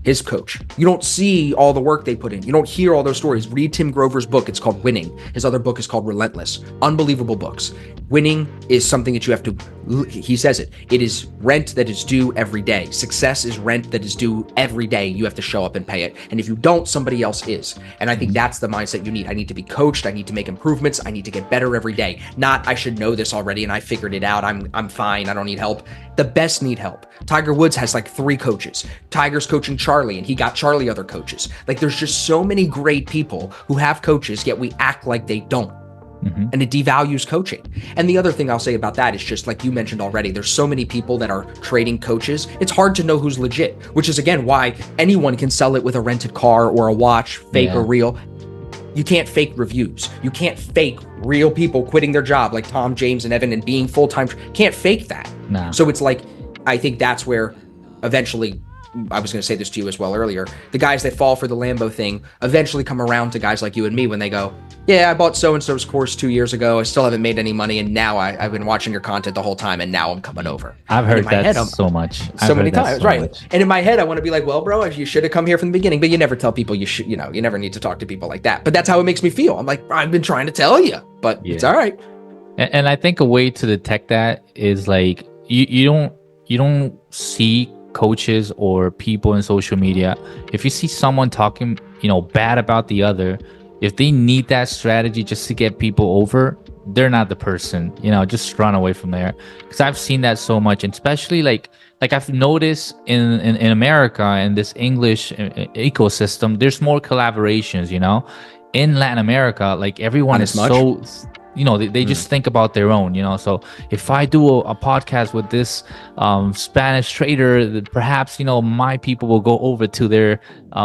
his coach. You don't see all the work they put in. You don't hear all those stories. Read Tim Grover's book. It's called Winning. His other book is called Relentless. Unbelievable books. Winning is something that you have to, he says it is rent that is due every day. Success is rent that is due every day. You have to show up and pay it. And if you don't, somebody else is. And I think that's the mindset you need. I need to be coached. I need to make improvements. I need to get better every day. Not, I should know this already and I figured it out. I'm fine. I don't need help. The best need help. Tiger Woods has like 3 coaches. Tiger's coaching Charlie and he got Charlie other coaches. Like there's just so many great people who have coaches, yet we act like they don't. And it devalues coaching. And the other thing I'll say about that is just like you mentioned already, there's so many people that are trading coaches. It's hard to know who's legit, which is again why anyone can sell it with a rented car or a watch, fake or real. You can't fake reviews. You can't fake real people quitting their job like Tom, James, and Evan and being full-time. Can't fake that. No. So it's like, I think that's where eventually, I was going to say this to you as well earlier, the guys that fall for the Lambo thing eventually come around to guys like you and me when they go, yeah, I bought so-and-so's course 2 years ago. I still haven't made any money. And now I've been watching your content the whole time. And now I'm coming over. I've heard that so much. So many times, right? And in my head, I want to be like, well, bro, you should have come here from the beginning. But you never tell people you should, you never need to talk to people like that. But that's how it makes me feel. I'm like, I've been trying to tell you, but it's all right. And I think a way to detect that is like, you don't see coaches or people in social media. If you see someone talking, bad about the other, if they need that strategy just to get people over, they're not the person, just run away from there. Because I've seen that so much, and especially like I've noticed in America and this English ecosystem, there's more collaborations, in Latin America, like everyone is so, they just think about their own, so if I do a podcast with this Spanish trader, perhaps, my people will go over to their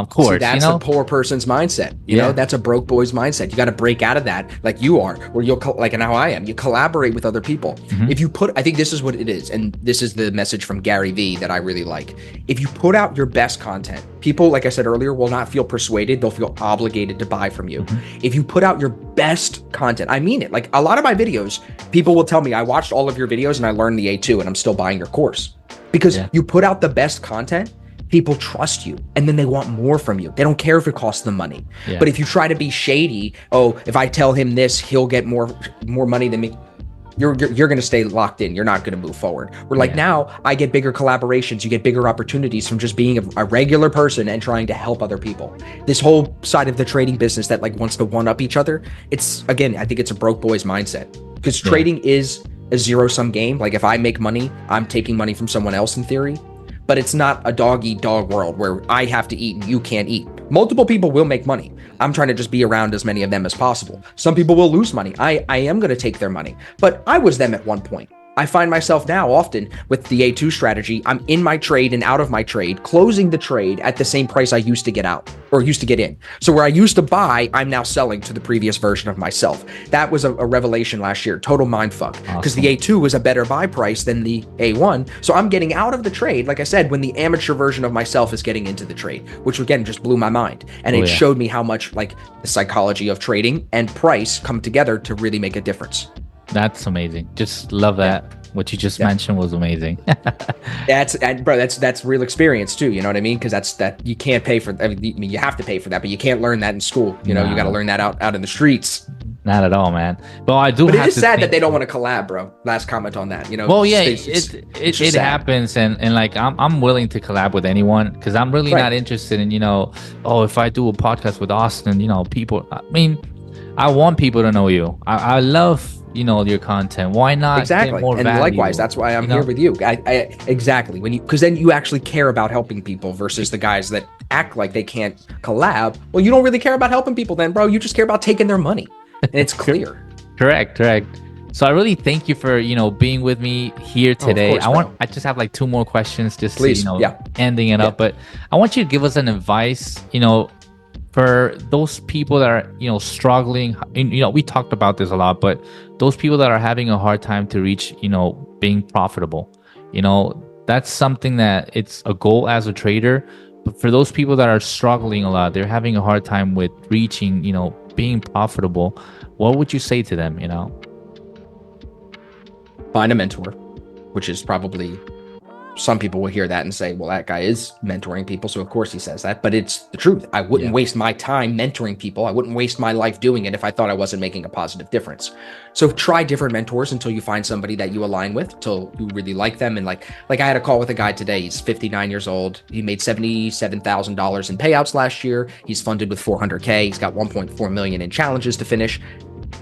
course. See, that's a poor person's mindset. You know, that's a broke boy's mindset. You got to break out of that like you are, where you'll like, and how I am, you collaborate with other people. If you I think this is what it is. And this is the message from Gary Vee that I really like. If you put out your best content, people, like I said earlier, will not feel persuaded. They'll feel obligated to buy from you. If you put out your best content, I mean it. Like a lot of my videos, people will tell me, I watched all of your videos and I learned the A2 and I'm still buying your course. Because you put out the best content, people trust you and then they want more from you. They don't care if it costs them money. But if you try to be shady, if I tell him this, he'll get more money than me. You're going to stay locked in. You're not going to move forward. We're like, now I get bigger collaborations. You get bigger opportunities from just being a regular person and trying to help other people. This whole side of the trading business that like wants to one up each other. It's, again, I think it's a broke boy's mindset, because trading is a zero-sum game. Like if I make money, I'm taking money from someone else in theory, but it's not a dog-eat-dog world where I have to eat and you can't eat. Multiple people will make money. I'm trying to just be around as many of them as possible. Some people will lose money. I am going to take their money, but I was them at one point. I find myself now often with the A2 strategy, I'm in my trade and out of my trade, closing the trade at the same price I used to get out or used to get in. So where I used to buy, I'm now selling to the previous version of myself. That was a revelation last year, total mind fuck, because the A2 was a better buy price than the A1. So I'm getting out of the trade, like I said, when the amateur version of myself is getting into the trade, which again, just blew my mind. And it showed me how much like the psychology of trading and price come together to really make a difference. That's amazing. Just love that. What you just mentioned was amazing. That's real experience too. You know what I mean? Because that you can't pay for. I mean, you have to pay for that, but you can't learn that in school. You know, you got to No, learn that out in the streets. not at all, man. But I do But it have is to sad think, that they don't want to collab, bro. Last comment on that. You know, well, yeah, it's it just sad. happens, and like I'm willing to collab with anyone because I'm really Right. not interested in, oh, if I do a podcast with Austin, people. I mean, I want people to know you. I love your content. Why not get Exactly. more And value? likewise, that's why I'm here with you. I exactly. Because then you actually care about helping people versus the guys that act like they can't collab. Well, you don't really care about helping people then, bro. You just care about taking their money. And it's clear. Correct. So I really thank you for being with me here today. course, bro. I just have like two more questions, just Please, to, ending it up. But I want you to give us an advice, for those people that are struggling. We talked about this a lot, but those people that are having a hard time to reach being profitable, that's something that it's a goal as a trader. But for those people that are struggling a lot, they're having a hard time with reaching being profitable. What would you say to them? Find a mentor, which is probably, some people will hear that and say, well, that guy is mentoring people, so of course he says that, but it's the truth. I wouldn't waste my time mentoring people. I wouldn't waste my life doing it if I thought I wasn't making a positive difference. So try different mentors until you find somebody that you align with, until you really like them. And like I had a call with a guy today. He's 59 years old. He made $77,000 in payouts last year. He's funded with 400K. He's got 1.4 million in challenges to finish.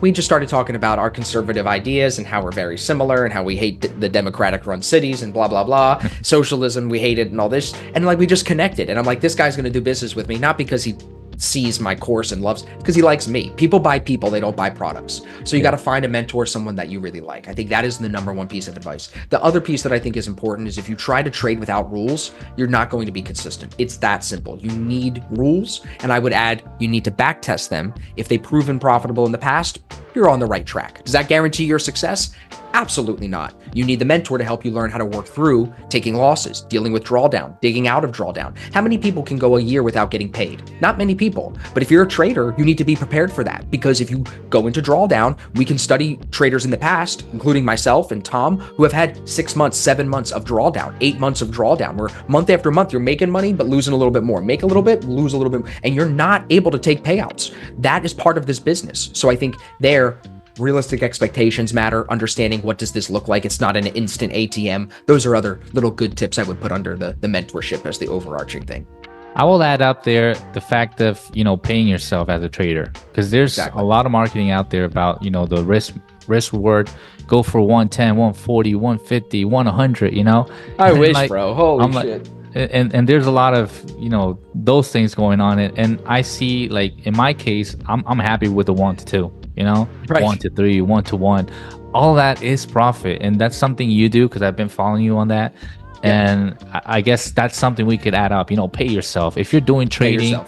We just started talking about our conservative ideas and how we're very similar and how we hate the democratic run cities and blah, blah, blah. Socialism, we hate it and all this. And like, we just connected. And I'm like, this guy's going to do business with me, not because he sees my course and loves, because he likes me. People buy people, they don't buy products. So you got to find a mentor, someone that you really like. I think that is the number one piece of advice. The other piece that I think is important is if you try to trade without rules, you're not going to be consistent. It's that simple. You need rules. And I would add, you need to back test them. If they've proven profitable in the past, you're on the right track. Does that guarantee your success? Absolutely not. You need the mentor to help you learn how to work through taking losses, dealing with drawdown, digging out of drawdown. How many people can go a year without getting paid? Not many people. But if you're a trader, you need to be prepared for that, because if you go into drawdown, we can study traders in the past, including myself and Tom, who have had 6 months, 7 months of drawdown, 8 months of drawdown, where month after month you're making money but losing a little bit more. Make a little bit, lose a little bit, and you're not able to take payouts. That is part of this business. So I think realistic expectations matter. Understanding what does this look like? It's not an instant ATM. Those are other little good tips I would put under the mentorship as the overarching thing. I will add up there the fact of paying yourself as a trader, because there's a lot of marketing out there about the risk reward. Go for 110, 140, 150, 100. I wish, bro. Holy shit. And there's a lot of those things going on, and I see, like, in my case, I'm happy with the 1 to 2. Right. 1 to 3, 1 to 1. All that is profit, and that's something you do, because I've been following you on that. And I guess that's something we could add up. Pay yourself. If you're doing trading,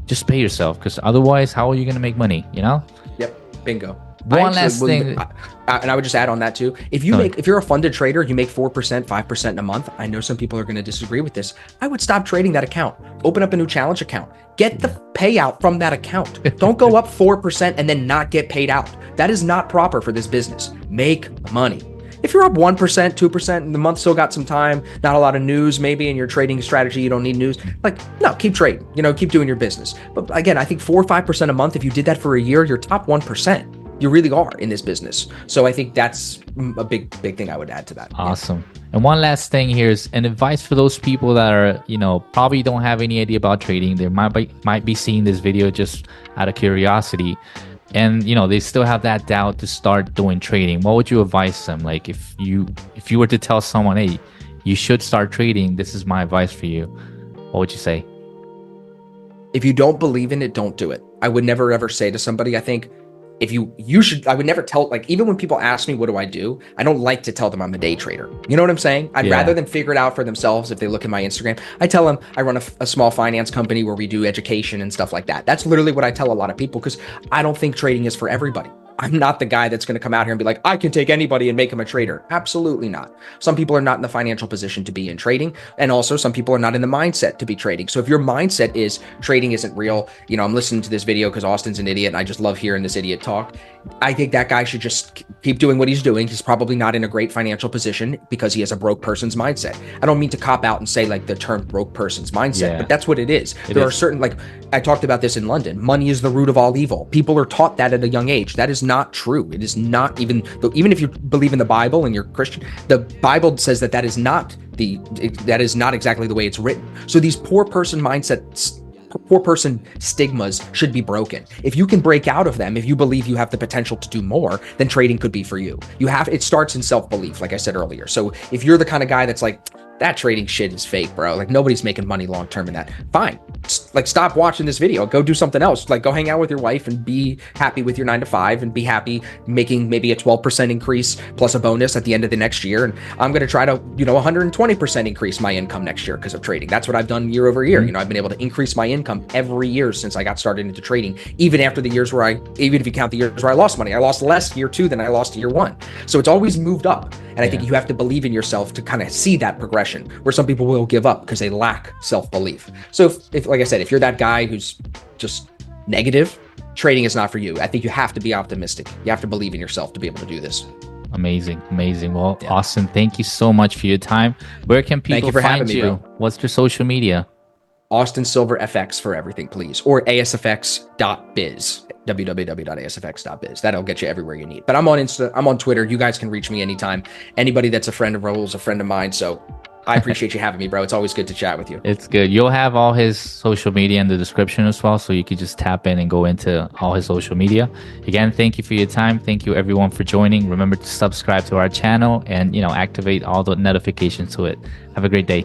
just pay yourself, because otherwise, how are you going to make money? Yep. Bingo. One last thing, and I would just add on that too. If you're a funded trader, you make 4%, 5% in a month. I know some people are going to disagree with this. I would stop trading that account. Open up a new challenge account. Get the payout from that account. Don't go up 4% and then not get paid out. That is not proper for this business. Make money. If you're up 1%, 2%, and the month still got some time, not a lot of news, maybe in your trading strategy, you don't need news. No, keep trading, keep doing your business. But again, I think 4 or 5% a month, if you did that for a year, you're top 1%. You really are in this business. So I think that's a big thing I would add to that. Awesome. And one last thing here is an advice for those people that are, probably don't have any idea about trading. They might be seeing this video just out of curiosity, and they still have that doubt to start doing trading. What would you advise them? Like, if you were to tell someone, hey, you should start trading, this is my advice for you, what would you say? If you don't believe in it, don't do it. I would never ever say to somebody, I think, if you should, I would never tell, like, even when people ask me, what do? I don't like to tell them I'm a day trader. You know what I'm saying? I'd rather them figure it out for themselves. If they look at my Instagram, I tell them I run a small finance company where we do education and stuff like that. That's literally what I tell a lot of people, because I don't think trading is for everybody. I'm not the guy that's going to come out here and be like, I can take anybody and make him a trader. Absolutely not. Some people are not in the financial position to be in trading. And also some people are not in the mindset to be trading. So if your mindset is trading isn't real, I'm listening to this video because Austin's an idiot and I just love hearing this idiot talk. I think that guy should just keep doing what he's doing. He's probably not in a great financial position because he has a broke person's mindset. I don't mean to cop out and say like the term broke person's mindset, but that's what it is. There are certain, like I talked about this in London, money is the root of all evil. People are taught that at a young age. That is not true. It is not even if you believe in the Bible and you're Christian, the Bible says that is not exactly the way it's written. So these poor person stigmas should be broken. If you can break out of them, if you believe you have the potential to do more, then trading could be for you. It starts in self-belief, like I said earlier. So if you're the kind of guy that's like, that trading shit is fake, bro, like nobody's making money long term in that, fine, like stop watching this video, go do something else, like go hang out with your wife and be happy with your 9 to 5 and be happy making maybe a 12% increase plus a bonus at the end of the next year. And I'm going to try to 120% increase my income next year because of trading. That's what I've done year over year. I've been able to increase my income every year since I got started into trading, even after the years where even if you count the years where I lost money, I lost less year 2 than I lost year 1. So it's always moved up. And I think you have to believe in yourself to kind of see that progression, where some people will give up because they lack self-belief. So if like I said, if you're that guy who's just negative, trading is not for you. I think you have to be optimistic. You have to believe in yourself to be able to do this. Amazing. Well, Austin, thank you so much for your time. Where can people find you? What's your social media? Austin Silver FX for everything, please. Or asfx.biz. www.asfx.biz. That'll get you everywhere you need. But I'm on Insta, I'm on Twitter. You guys can reach me anytime. Anybody that's a friend of Raul's a friend of mine. So I appreciate you having me, bro. It's always good to chat with you. It's good. You'll have all his social media in the description as well, so you can just tap in and go into all his social media. Again, thank you for your time. Thank you everyone for joining. Remember to subscribe to our channel and activate all the notifications to it. Have a great day.